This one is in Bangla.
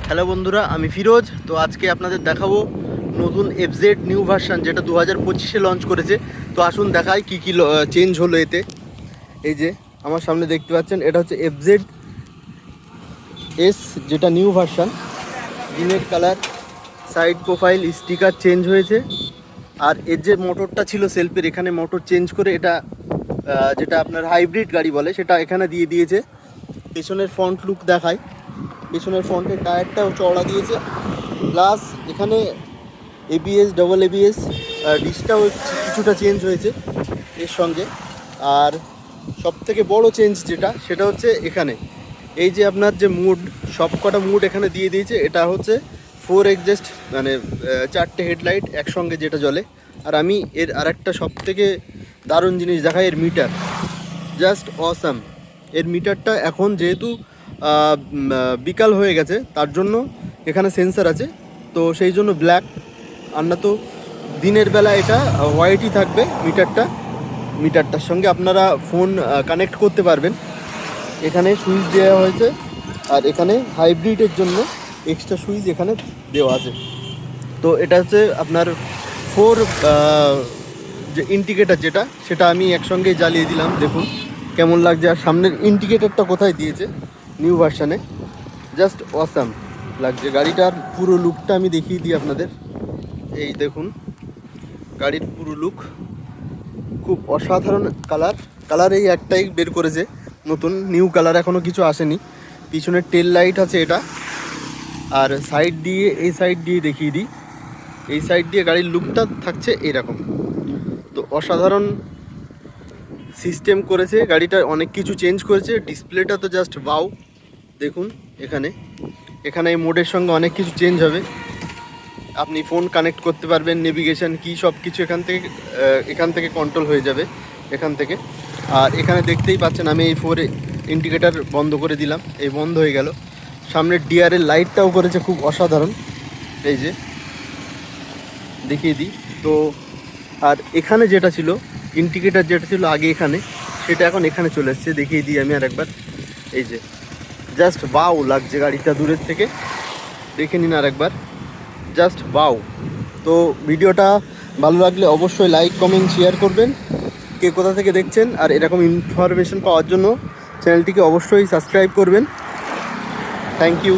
হ্যালো বন্ধুরা, আমি ফিরোজ। তো আজকে আপনাদের দেখাবো নতুন এফজেড নিউ ভার্সন, যেটা 2025-এ লঞ্চ করেছে। তো আসুন দেখাই কি কি চেঞ্জ হলো এতে। এই যে আমার সামনে দেখতে পাচ্ছেন, এটা হচ্ছে এফজেড এস, যেটা নিউ ভার্সন। দিনের colour, side profile, sticker change হয়েছে। আর এর যে মোটরটা ছিল সেলফের, এখানে মোটর চেঞ্জ করে এটা যেটা আপনার হাইব্রিড গাড়ি বলে, সেটা এখানে দিয়ে দিয়েছে। পেছনের ফ্রন্ট লুক দেখায়। পেছনের ফ্রন্টের টায়ারটাও চওড়া দিয়েছে, প্লাস এখানে এবিএস, ডবল এবিএস ডিসটাও কিছুটা চেঞ্জ হয়েছে এর সঙ্গে। আর সবথেকে বড় চেঞ্জ যেটা, সেটা হচ্ছে এখানে এই যে আপনার যে মুড, সব কটা মুড এখানে দিয়ে দিয়েছে। এটা হচ্ছে 4 এক্সজস্ট, মানে 4টে হেডলাইট একসঙ্গে যেটা জ্বলে। আর আমি এর আরেকটা সবথেকে দারুণ জিনিস দেখাই, এর মিটার। Just awesome. এর মিটারটা এখন যেহেতু বিকাল হয়ে গেছে, তার জন্য এখানে সেন্সার আছে, তো সেই জন্য ব্ল্যাক। আর না তো দিনের বেলা এটা হোয়াইটই থাকবে মিটারটার সঙ্গে আপনারা ফোন কানেক্ট করতে পারবেন। এখানে সুইচ দেওয়া হয়েছে, আর এখানে হাইব্রিডের জন্য এক্সট্রা সুইচ এখানে দেওয়া আছে। তো এটা হচ্ছে আপনার 4 যে ইন্ডিকেটার যেটা, সেটা আমি একসঙ্গে জ্বালিয়ে দিলাম, দেখুন কেমন লাগছে। আর সামনের ইন্ডিকেটারটা কোথায় দিয়েছে নিউ ভার্সানে, জাস্ট অসাম লাগছে। গাড়িটার পুরো লুকটা আমি দেখিয়ে দিই আপনাদের। এই দেখুন গাড়ির পুরো লুক, খুব অসাধারণ। কালার এই একটাই বের করেছে নতুন, নিউ কালার এখনও কিছু আসেনি। পিছনের টেল লাইট আছে এটা। আর সাইড দিয়ে, এই সাইড দিয়ে দেখিয়ে দিই, এই সাইড দিয়ে গাড়ির লুকটা থাকছে এরকম। তো অসাধারণ সিস্টেম করেছে গাড়িটা, অনেক কিছু চেঞ্জ করেছে। ডিসপ্লেটা তো জাস্ট ওয়াও, দেখুন এখানে এই মোডের সঙ্গে অনেক কিছু চেঞ্জ হবে। আপনি ফোন কানেক্ট করতে পারবেন, নেভিগেশন কি সব কিছু এখান থেকে কন্ট্রোল হয়ে যাবে এখান থেকে। আর এখানে দেখতেই পাচ্ছেন, আমি এই 4 ইন্ডিকেটার বন্ধ করে দিলাম, এই বন্ধ হয়ে গেল। সামনের ডিআরের লাইটটাও করেছে খুব অসাধারণ, এই যে দেখিয়ে দিই। তো আর এখানে যেটা ছিল ইন্ডিকেটার, যেটা ছিল আগে এখানে, সেটা এখন এখানে চলে এসছে, দেখিয়ে দিই আমি আরেকবার। এই যে জাস্ট বাউ লাগছে গাড়িটা, দূরের থেকে দেখে নিন আরেকবার, জাস্ট বাউ। তো ভিডিওটা ভালো লাগলে অবশ্যই লাইক, কমেন্ট, শেয়ার করবেন। কে কোথা থেকে দেখছেন, আর এরকম ইনফরমেশন পাওয়ার জন্য চ্যানেলটিকে অবশ্যই সাবস্ক্রাইব করবেন। Thank you.